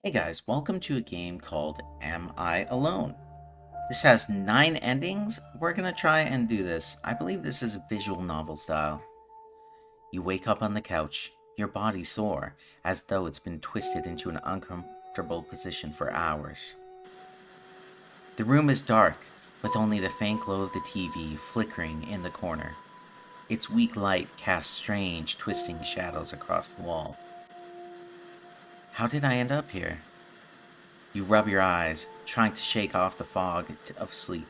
Hey guys, welcome to a game called Am I Alone? This has 9 endings. We're gonna try and do this. I believe this is visual novel style. You wake up on the couch, your body sore, as though it's been twisted into an uncomfortable position for hours. The room is dark, with only the faint glow of the TV flickering in the corner. Its weak light casts strange, twisting shadows across the wall. How did I end up here? You rub your eyes, trying to shake off the fog of sleep.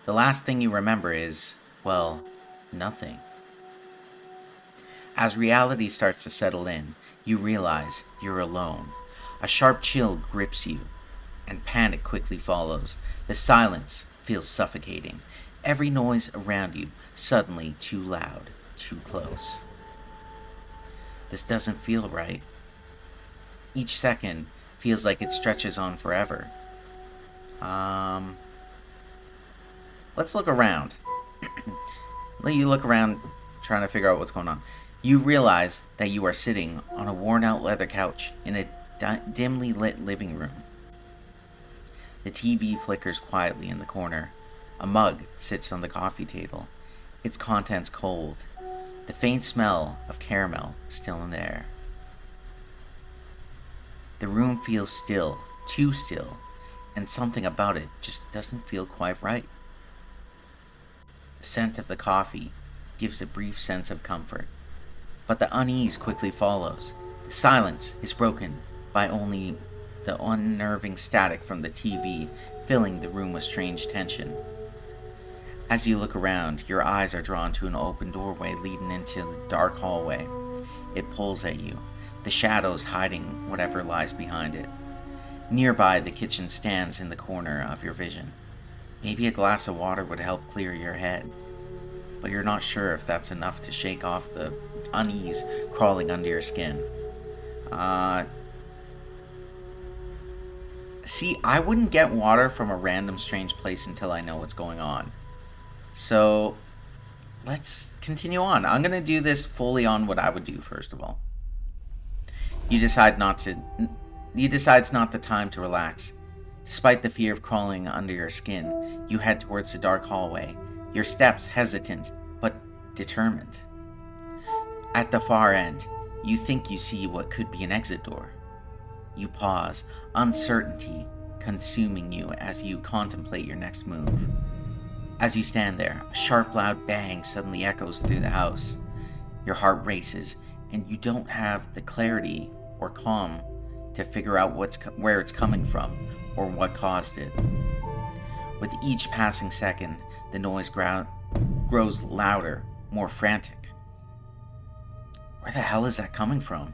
The last thing you remember is, well, nothing. As reality starts to settle in, you realize you're alone. A sharp chill grips you, and panic quickly follows. The silence feels suffocating. Every noise around you suddenly too loud, too close. This doesn't feel right. Each second feels like it stretches on forever. Let's look around. Let you look around trying to figure out what's going on. You realize that you are sitting on a worn out leather couch in a dimly lit living room. The TV flickers quietly in the corner. A mug sits on the coffee table, its contents cold. The faint smell of caramel still in the air. The room feels still, too still, and something about it just doesn't feel quite right. The scent of the coffee gives a brief sense of comfort, but the unease quickly follows. The silence is broken by only the unnerving static from the TV, filling the room with strange tension. As you look around, your eyes are drawn to an open doorway leading into the dark hallway. It pulls at you, the shadows hiding whatever lies behind it. Nearby, the kitchen stands in the corner of your vision. Maybe a glass of water would help clear your head, but you're not sure if that's enough to shake off the unease crawling under your skin. See, I wouldn't get water from a random strange place until I know what's going on. So, let's continue on. I'm going to do this fully on what I would do, first of all. You decide it's not the time to relax. Despite the fear of crawling under your skin, you head towards the dark hallway, your steps hesitant but determined. At the far end, you think you see what could be an exit door. You pause, uncertainty consuming you as you contemplate your next move. As you stand there, a sharp, loud bang suddenly echoes through the house. Your heart races, and you don't have the clarity or calm to figure out where it's coming from or what caused it. With each passing second, the noise grows louder, more frantic. Where the hell is that coming from?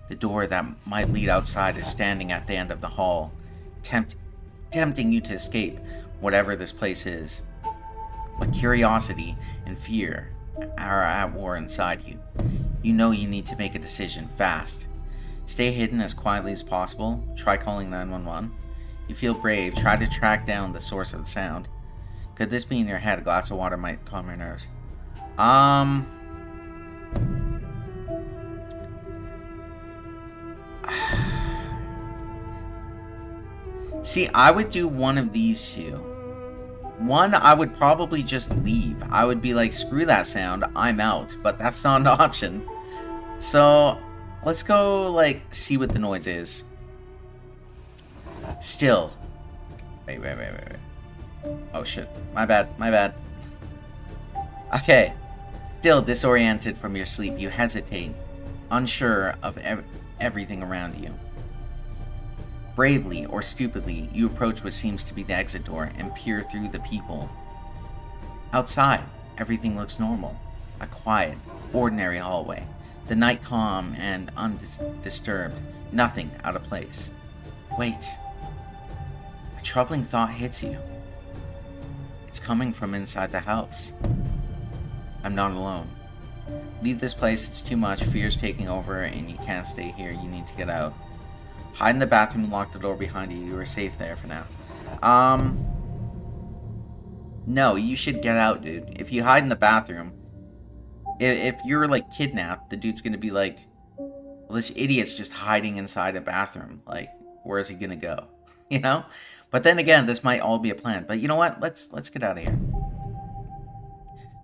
The door that might lead outside is standing at the end of the hall, tempting you to escape whatever this place is. But curiosity and fear are at war inside you. You know you need to make a decision fast. Stay hidden as quietly as possible. Try calling 911. You feel brave. Try to track down the source of the sound. Could this be in your head? A glass of water might calm your nerves. See, I would do one of these two. One, I would probably just leave. I would be like, screw that sound, I'm out. But that's not an option. So, let's go, see what the noise is. Still. Wait. Oh, shit. My bad. Okay. Still disoriented from your sleep, you hesitate, unsure of everything around you. Bravely or stupidly, you approach what seems to be the exit door and peer through the people. Outside, everything looks normal. A quiet, ordinary hallway. The night calm and undisturbed. Nothing out of place. Wait. A troubling thought hits you. It's coming from inside the house. I'm not alone. Leave this place, it's too much. Fear's taking over and you can't stay here. You need to get out. Hide in the bathroom and lock the door behind you. You are safe there for now. No, you should get out, dude. If you hide in the bathroom, if you're, kidnapped, the dude's gonna be like, Well, this idiot's just hiding inside a bathroom. Like, where is he gonna go? You know? But then again, this might all be a plan. But you know what? Let's get out of here.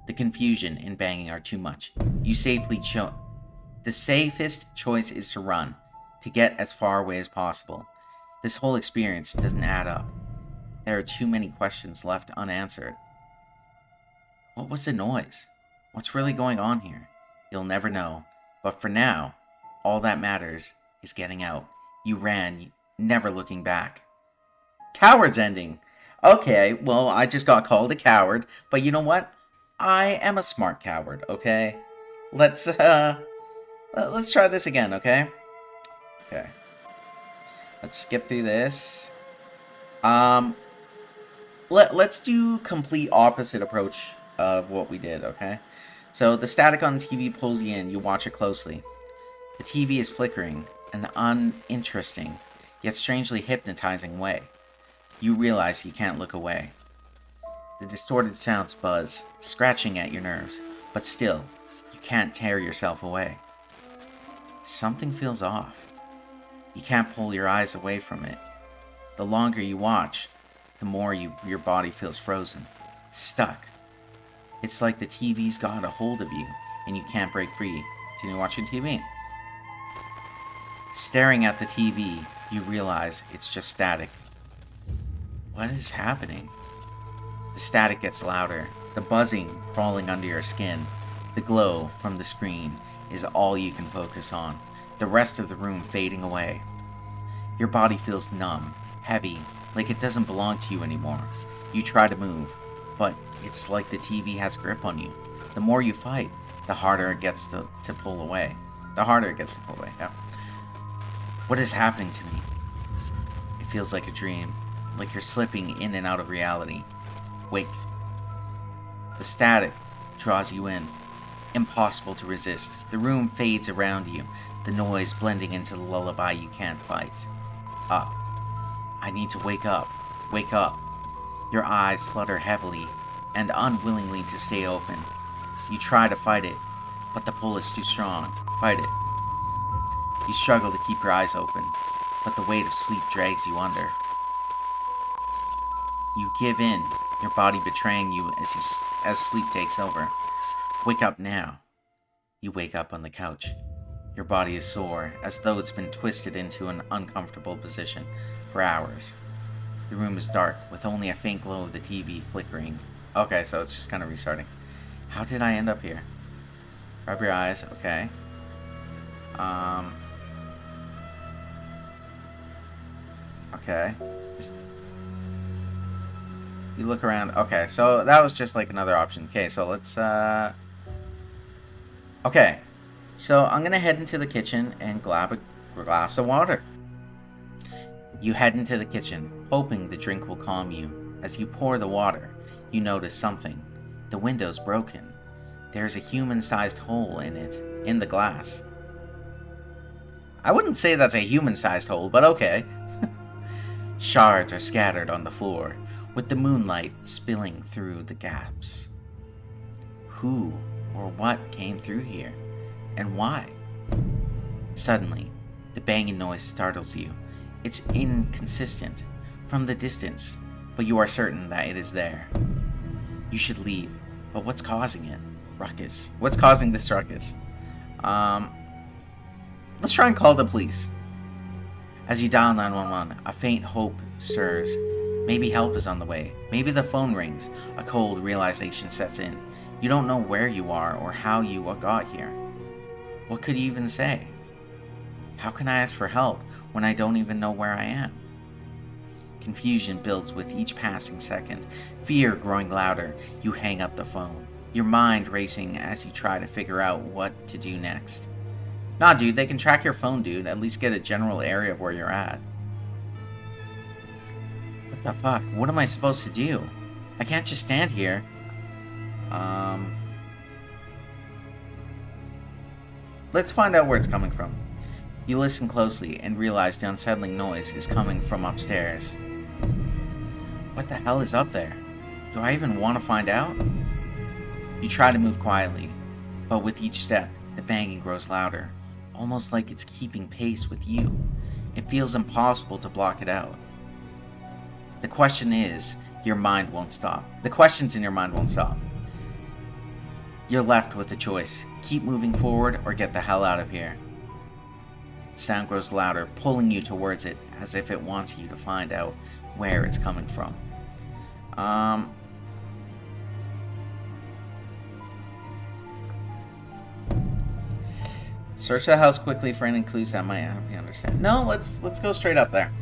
The confusion and banging are too much. The safest choice is to run, to get as far away as possible. This whole experience doesn't add up. There are too many questions left unanswered. What was the noise? What's really going on here? You'll never know. But for now, all that matters is getting out. You ran, never looking back. Coward's ending. Okay, well, I just got called a coward, but you know what? I am a smart coward, okay? Let's try this again, okay? Okay. Let's skip through this. Let's do complete opposite approach of what we did, okay? So the static on the TV pulls you in. You watch it closely. The TV is flickering, an uninteresting, yet strangely hypnotizing way. You realize you can't look away. The distorted sounds buzz, scratching at your nerves, but still, you can't tear yourself away. Something feels off. You can't pull your eyes away from it. The longer you watch, the more your body feels frozen, stuck. It's like the TV's got a hold of you, and you can't break free. Continue watching TV. Staring at the TV, you realize it's just static. What is happening? The static gets louder, the buzzing crawling under your skin. The glow from the screen is all you can focus on, the rest of the room fading away. Your body feels numb, heavy, like it doesn't belong to you anymore. You try to move, but it's like the TV has grip on you. The more you fight, the harder it gets to pull away. Yeah. What is happening to me? It feels like a dream, like you're slipping in and out of reality. Wake. The static draws you in. Impossible to resist. The room fades around you, the noise blending into the lullaby you can't fight. Up. I need to wake up. Wake up. Your eyes flutter heavily and unwillingly to stay open. You try to fight it, but the pull is too strong. Fight it. You struggle to keep your eyes open, but the weight of sleep drags you under. You give in, your body betraying you as sleep takes over. Wake up now. You wake up on the couch. Your body is sore, as though it's been twisted into an uncomfortable position for hours. The room is dark, with only a faint glow of the TV flickering. Okay, so it's just kind of restarting. How did I end up here? Rub your eyes, okay. Okay. You look around. Okay, so that was just like another option. Okay, so let's, okay. So I'm gonna head into the kitchen and grab a glass of water. You head into the kitchen, hoping the drink will calm you. As you pour the water, you notice something. The window's broken. There's a human-sized hole in it, in the glass. I wouldn't say that's a human-sized hole, but okay. Shards are scattered on the floor, with the moonlight spilling through the gaps. Who or what came through here, and why? Suddenly, the banging noise startles you. It's inconsistent from the distance, but you are certain that it is there. You should leave, but what's causing it? Ruckus. What's causing this ruckus? Let's try and call the police. As you dial 911, a faint hope stirs. Maybe help is on the way. Maybe the phone rings. A cold realization sets in. You don't know where you are or how you got here. What could you even say? How can I ask for help when I don't even know where I am? Confusion builds with each passing second. Fear growing louder. You hang up the phone. Your mind racing as you try to figure out what to do next. Nah, dude, they can track your phone, dude. At least get a general area of where you're at. What the fuck? What am I supposed to do? I can't just stand here. Let's find out where it's coming from. You listen closely and realize the unsettling noise is coming from upstairs. What the hell is up there? Do I even want to find out? You try to move quietly, but with each step, the banging grows louder. almost like it's keeping pace with you. It feels impossible to block it out. The question is, your mind won't stop. The questions in your mind won't stop. You're left with a choice. Keep moving forward or get the hell out of here. The sound grows louder, pulling you towards it as if it wants you to find out where it's coming from. Search the house quickly for any clues that might help you understand. No, let's go straight up there.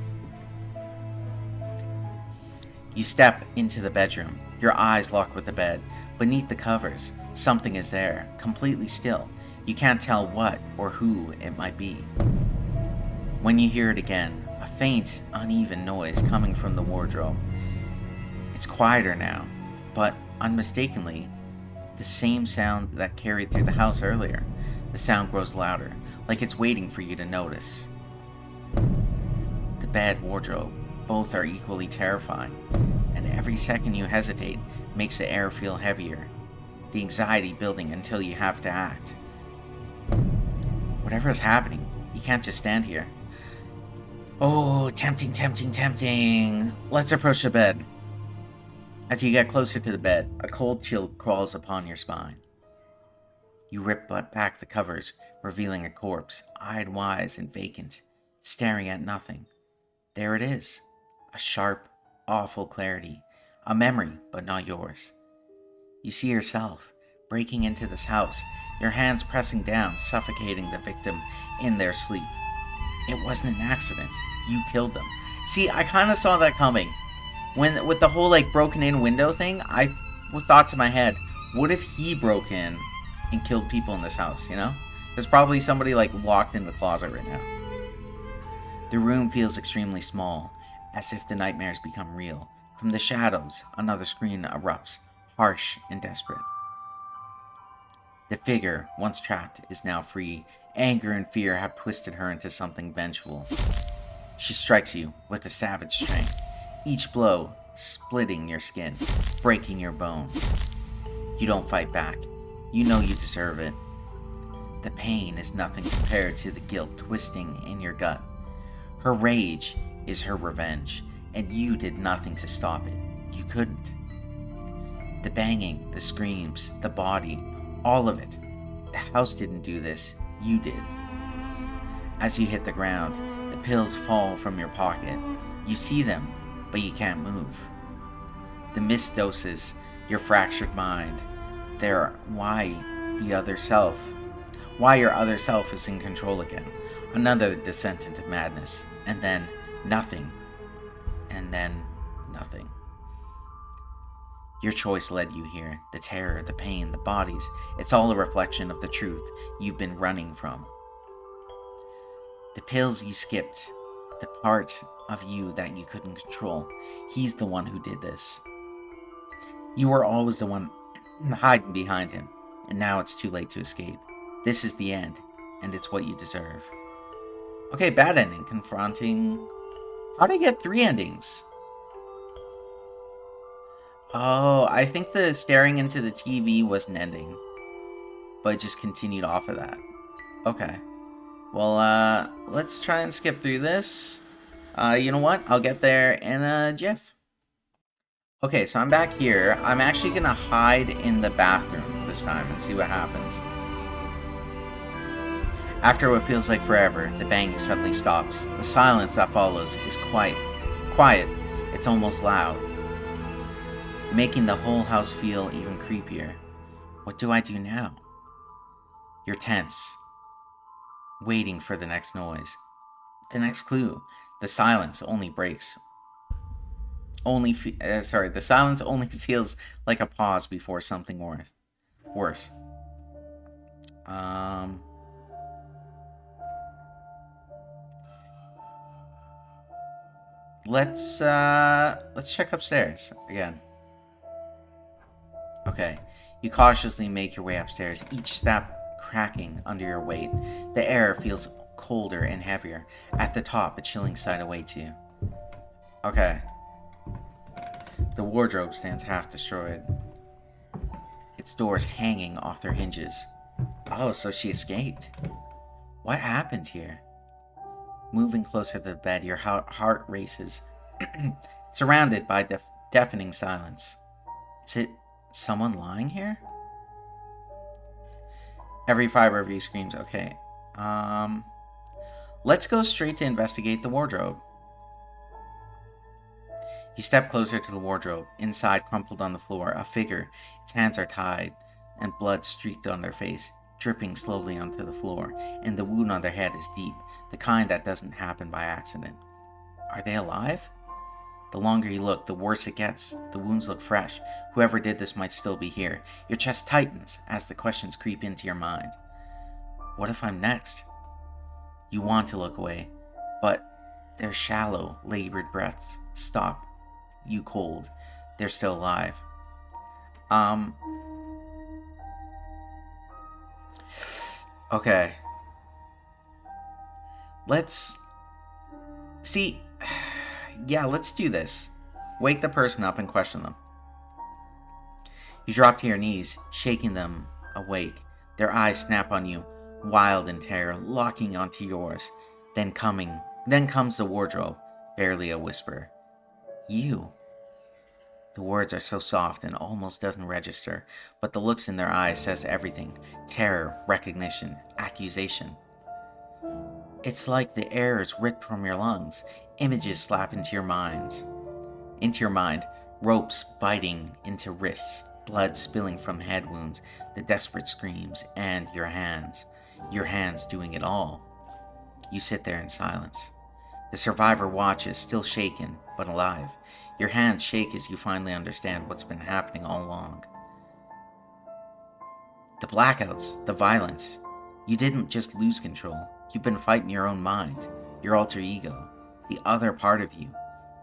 You step into the bedroom. Your eyes lock with the bed. Beneath the covers, something is there, completely still. You can't tell what or who it might be. When you hear it again, a faint, uneven noise coming from the wardrobe. It's quieter now, but unmistakably, the same sound that carried through the house earlier. The sound grows louder, like it's waiting for you to notice. The bed, wardrobe, both are equally terrifying, and every second you hesitate makes the air feel heavier, the anxiety building until you have to act. Whatever is happening, you can't just stand here. Oh, tempting, tempting, tempting. Let's approach the bed. As you get closer to the bed, a cold chill crawls upon your spine. You rip back the covers, revealing a corpse, eyed wise and vacant, staring at nothing. There it is, a sharp, awful clarity, a memory, but not yours. You see yourself, breaking into this house, your hands pressing down, suffocating the victim in their sleep. It wasn't an accident. You killed them. See, I kind of saw that coming. With the whole, broken in window thing, I thought to my head, what if he broke in and killed people in this house, you know? There's probably somebody, locked in the closet right now. The room feels extremely small, as if the nightmares become real. From the shadows, another scream erupts, harsh and desperate. The figure, once trapped, is now free. Anger and fear have twisted her into something vengeful. She strikes you with a savage strength, each blow splitting your skin, breaking your bones. You don't fight back. You know you deserve it. The pain is nothing compared to the guilt twisting in your gut. Her rage is her revenge, and you did nothing to stop it. You couldn't. The banging, the screams, the body, all of it. The house didn't do this. You did. As you hit the ground, the pills fall from your pocket. You see them, but you can't move. The missed doses, your fractured mind. Why your other self is in control again. Another descent into madness. And then nothing. And then nothing. Your choice led you here. The terror, the pain, the bodies. It's all a reflection of the truth you've been running from. The pills you skipped. The part of you that you couldn't control. He's the one who did this. You were always the one hiding behind him. And now it's too late to escape. This is the end. And it's what you deserve. Okay, bad ending. Confronting... How'd I get 3 endings? Oh, I think the staring into the TV was an ending. But it just continued off of that. Okay. Well, let's try and skip through this. You know what? I'll get there in a jiff. Okay, so I'm back here. I'm actually gonna hide in the bathroom this time and see what happens. After what feels like forever, the banging suddenly stops. The silence that follows is quiet. It's almost loud, making the whole house feel even creepier. What do I do now? You're tense, waiting for the next noise. The next clue. The silence only breaks. The silence only feels like a pause before something worse. Let's check upstairs again. Okay, you cautiously make your way upstairs, each step cracking under your weight. The air feels colder and heavier. At the top, a chilling sight awaits you. Okay. The wardrobe stands half destroyed, its doors hanging off their hinges. Oh, so she escaped. What happened here? Moving closer to the bed, your heart races, surrounded by deafening silence. Is it someone lying here? Every fiber of you screams, okay. Let's go straight to investigate the wardrobe. You step closer to the wardrobe. Inside, crumpled on the floor, a figure. Its hands are tied, and blood streaked on their face, dripping slowly onto the floor, and the wound on their head is deep, the kind that doesn't happen by accident. Are they alive? The longer you look, the worse it gets. The wounds look fresh. Whoever did this might still be here. Your chest tightens as the questions creep into your mind. What if I'm next? You want to look away, but their shallow, labored breaths stop you cold. They're still alive. Okay. Let's see. Yeah, let's do this. Wake the person up and question them. You drop to your knees, shaking them awake. Their eyes snap on you, wild in terror, locking onto yours. Then comes the wardrobe, barely a whisper. You. The words are so soft and almost doesn't register, but the looks in their eyes says everything. Terror, recognition, accusation. It's like the air is ripped from your lungs. Images slap into your mind. Ropes biting into wrists, blood spilling from head wounds, the desperate screams, and your hands. Your hands doing it all. You sit there in silence. The survivor watches, still shaken, but alive. Your hands shake as you finally understand what's been happening all along. The blackouts, the violence. You didn't just lose control. You've been fighting your own mind, your alter ego, the other part of you.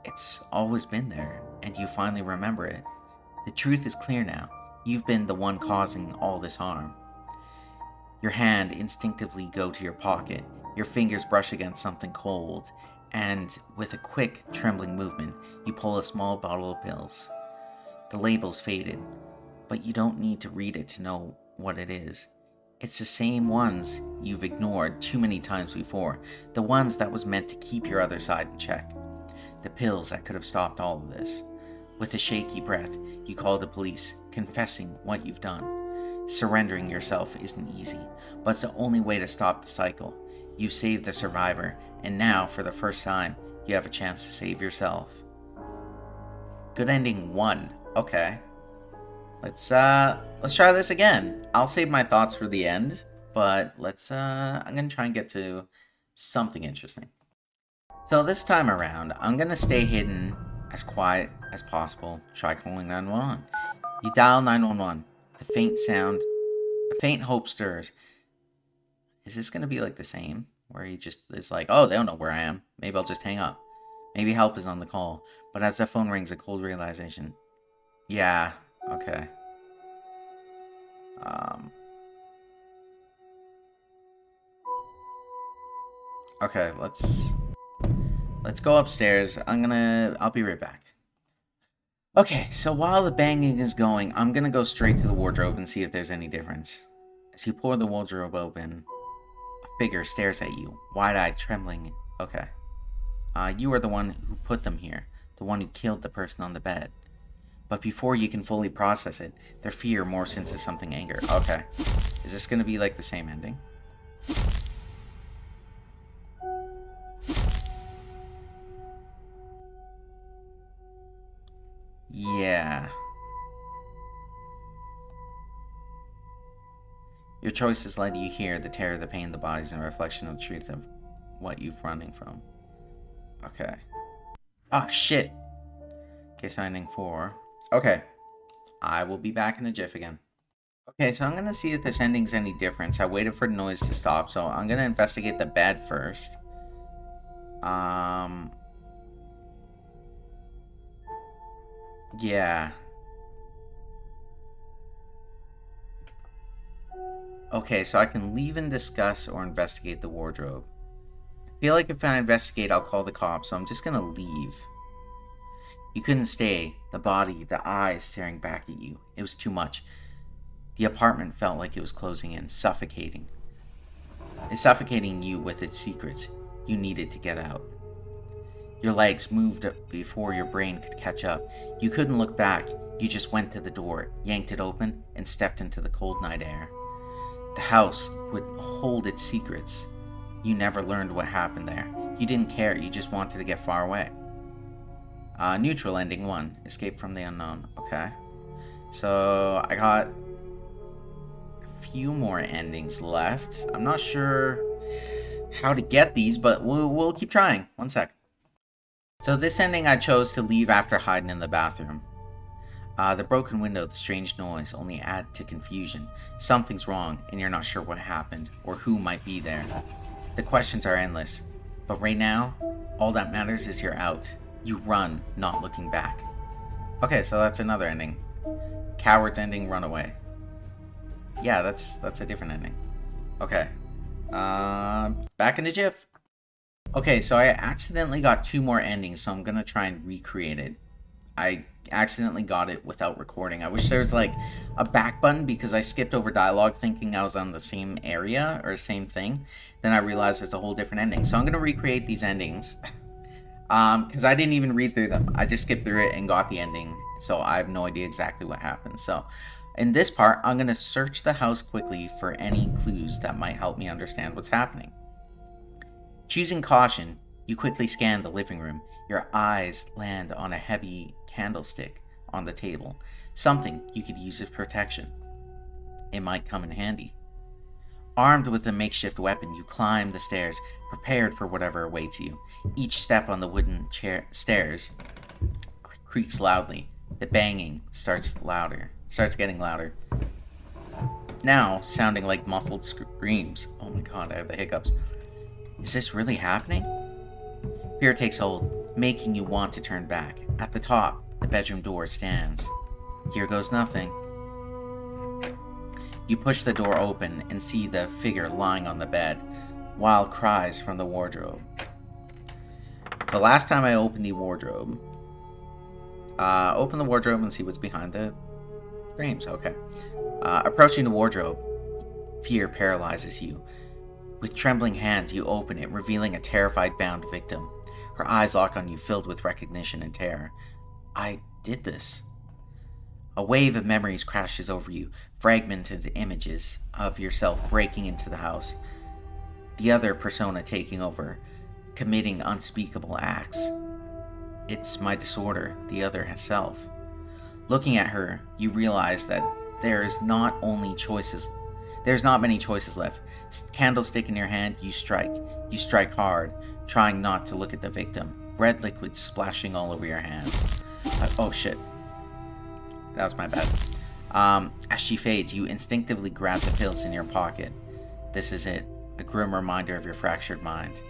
It's always been there, and you finally remember it. The truth is clear now. You've been the one causing all this harm. Your hand instinctively go to your pocket. Your fingers brush against something cold, and with a quick, trembling movement, you pull a small bottle of pills. The label's faded, but you don't need to read it to know what it is. It's the same ones you've ignored too many times before, the ones that was meant to keep your other side in check. The pills that could have stopped all of this. With a shaky breath, you call the police, confessing what you've done. Surrendering yourself isn't easy, but it's the only way to stop the cycle. You saved the survivor, and now, for the first time, you have a chance to save yourself. Good ending 1. Okay. Let's try this again. I'll save my thoughts for the end, but I'm gonna try and get to something interesting. So this time around, I'm gonna stay hidden, as quiet as possible. Try calling 911. You dial 911. The faint hope stirs. Is this gonna be like the same? Where he just is like, oh, they don't know where I am. Maybe I'll just hang up. Maybe help is on the call. But as the phone rings, a cold realization. Yeah, okay. Okay, let's go upstairs. I'll be right back. Okay, so while the banging is going, I'm gonna go straight to the wardrobe and see if there's any difference. As you pour the wardrobe open, a figure stares at you, wide-eyed, trembling. Okay. You are the one who put them here, the one who killed the person on the bed. But before you can fully process it, their fear morphs into something anger. Okay. Is this gonna be like the same ending? Yeah. Your choices led you here, the terror, the pain, the bodies, and a reflection of the truth of what you've running from. Okay. Ah, shit. Case ending 4. Okay. I will be back in a jiff again. Okay, so I'm gonna see if this ending's any difference. I waited for the noise to stop, so I'm gonna investigate the bed first. Yeah. Okay, so I can leave and discuss or investigate the wardrobe. I feel like if I investigate, I'll call the cops, so I'm just gonna leave. You couldn't stay. The body, the eyes staring back at you. It was too much. The apartment felt like it was closing in, suffocating. suffocating you with its secrets. You needed to get out. Your legs moved before your brain could catch up. You couldn't look back. You just went to the door, yanked it open, and stepped into the cold night air. The house would hold its secrets. You never learned what happened there. You didn't care. You just wanted to get far away. Neutral ending 1. Escape from the unknown. Okay. So I got a few more endings left. I'm not sure how to get these, but we'll keep trying. One sec. So this ending I chose to leave after hiding in the bathroom. The broken window, the strange noise only add to confusion. Something's wrong, and you're not sure what happened or who might be there. The questions are endless, but right now, all that matters is you're out. You run, not looking back. Okay, so that's another ending. Coward's ending, runaway. Yeah, that's a different ending. Okay. Back in the GIF. Okay, so I accidentally got 2 more endings, so I'm gonna try and recreate it. I accidentally got it without recording. I wish there was like a back button because I skipped over dialogue thinking I was on the same area or same thing. Then I realized it's a whole different ending. So I'm gonna recreate these endings. Because I didn't even read through them. I just skipped through it and got the ending. So I have no idea exactly what happened. So in this part, I'm going to search the house quickly for any clues that might help me understand what's happening. Choosing caution, you quickly scan the living room. Your eyes land on a heavy candlestick on the table. Something you could use as protection. It might come in handy. Armed with a makeshift weapon, you climb the stairs, prepared for whatever awaits you. Each step on the wooden stairs creaks loudly. The banging starts getting louder. Now, sounding like muffled screams. Oh my god, I have the hiccups. Is this really happening? Fear takes hold, making you want to turn back. At the top, the bedroom door stands. Here goes nothing. You push the door open and see the figure lying on the bed. Wild cries from the wardrobe. So last time I opened the wardrobe. Open the wardrobe and see what's behind the frames. Okay. Approaching the wardrobe. Fear paralyzes you. With trembling hands, you open it, revealing a terrified, bound victim. Her eyes lock on you, filled with recognition and terror. I did this. A wave of memories crashes over you, fragmented images of yourself breaking into the house. The other persona taking over, committing unspeakable acts. It's my disorder, the other self. Looking at her, you realize that there's not many choices left. Candlestick in your hand, you strike. You strike hard, trying not to look at the victim. Red liquid splashing all over your hands. Oh shit. That was my bad. As she fades, you instinctively grab the pills in your pocket. This is it. A grim reminder of your fractured mind.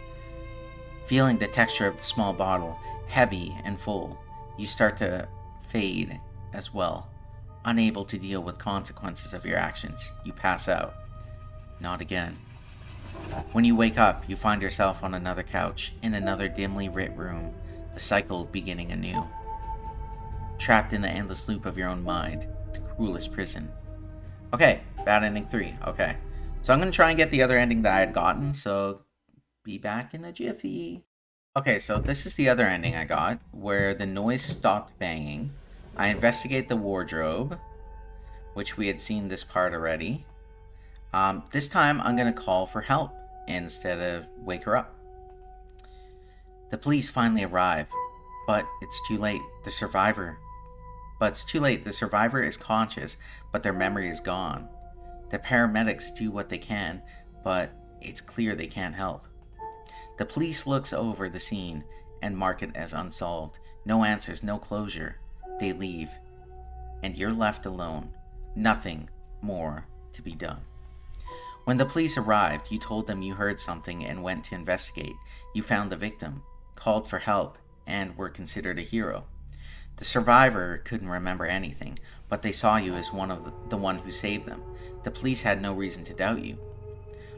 Feeling the texture of the small bottle, heavy and full, you start to fade as well. Unable to deal with consequences of your actions, you pass out. Not again. When you wake up, you find yourself on another couch, in another dimly lit room, the cycle beginning anew. Trapped in the endless loop of your own mind, the cruelest prison. Okay, bad ending 3. Okay. So I'm going to try and get the other ending that I had gotten, so be back in a jiffy. Okay, so this is the other ending I got, where the noise stopped banging. I investigate the wardrobe, which we had seen this part already. This time I'm going to call for help instead of wake her up. The police finally arrive, but it's too late. The survivor is conscious, but their memory is gone. The paramedics do what they can, but it's clear they can't help. The police looks over the scene and mark it as unsolved. No answers, no closure. They leave, and you're left alone. Nothing more to be done. When the police arrived, you told them you heard something and went to investigate. You found the victim, called for help, and were considered a hero. The survivor couldn't remember anything, but they saw you as the one who saved them. The police had no reason to doubt you.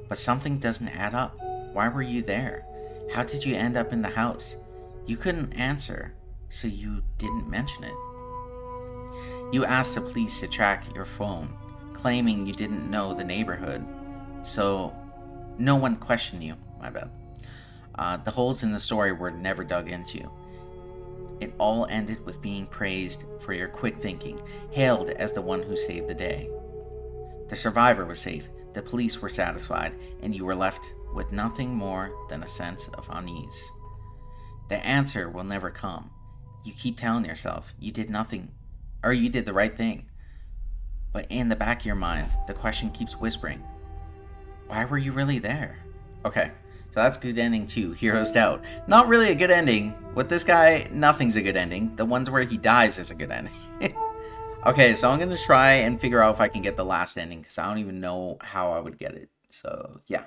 But something doesn't add up. Why were you there? How did you end up in the house? You couldn't answer, so you didn't mention it. You asked the police to track your phone, claiming you didn't know the neighborhood. So, No one questioned you, my bad. The holes in the story were never dug into. It all ended with being praised for your quick thinking, hailed as the one who saved the day. The survivor was safe, the police were satisfied, and you were left with nothing more than a sense of unease. The answer will never come. You keep telling yourself you did nothing, or you did the right thing. But in the back of your mind, the question keeps whispering, why were you really there? Okay, so that's good ending too. Heroes Doubt. Not really a good ending. With this guy, nothing's a good ending. The ones where he dies is a good ending. Okay, so I'm going to try and figure out if I can get the last ending, because I don't even know how I would get it. So, yeah.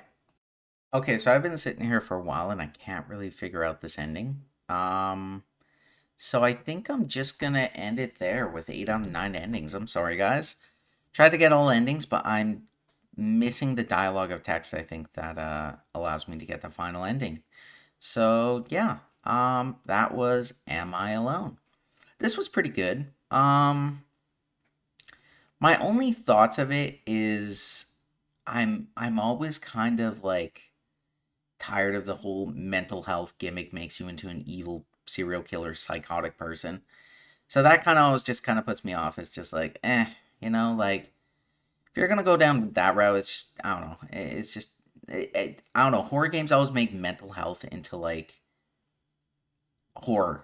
Okay, so I've been sitting here for a while, and I can't really figure out this ending. So I think I'm just going to end it there with 8 out of 9 endings. I'm sorry, guys. Tried to get all endings, but I'm missing the dialogue of text, I think, that allows me to get the final ending. So, yeah. That was Am I Alone? This was pretty good. My only thoughts of it is I'm always kind of like tired of the whole mental health gimmick makes you into an evil serial killer psychotic person. So that kind of always just kind of puts me off. It's just like, like if you're gonna go down that route, it's just, I don't know. It's just I don't know. Horror games always make mental health into like horror.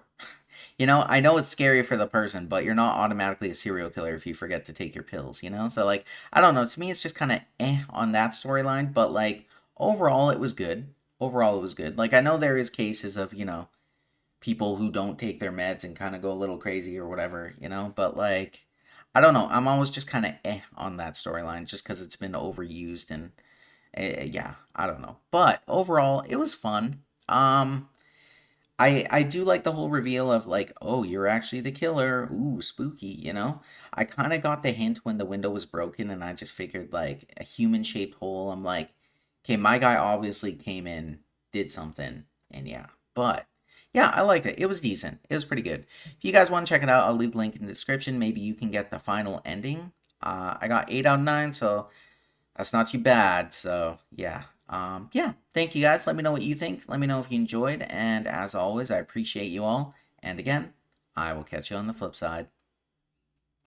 I know it's scary for the person, but you're not automatically a serial killer if you forget to take your pills. So, like, I don't know. To me, it's just kind of on that storyline, but, like, overall, it was good. Overall, it was good. Like, I know there is cases of, people who don't take their meds and kind of go a little crazy or whatever, but, like, I don't know. I'm always just kind of on that storyline just because it's been overused and, yeah, I don't know. But overall, it was fun. I do like the whole reveal of like, oh, you're actually the killer. Ooh, spooky. I kind of got the hint when the window was broken, and I just figured like a human shaped hole. I'm like, okay, my guy obviously came in, did something, and yeah. But yeah, I liked it. It was decent. It was pretty good. If you guys want to check it out, I'll leave the link in the description. Maybe you can get the final ending. I got 8 out of 9, so that's not too bad. So yeah. Yeah. Thank you guys. Let me know what you think. Let me know if you enjoyed. And as always, I appreciate you all. And again, I will catch you on the flip side.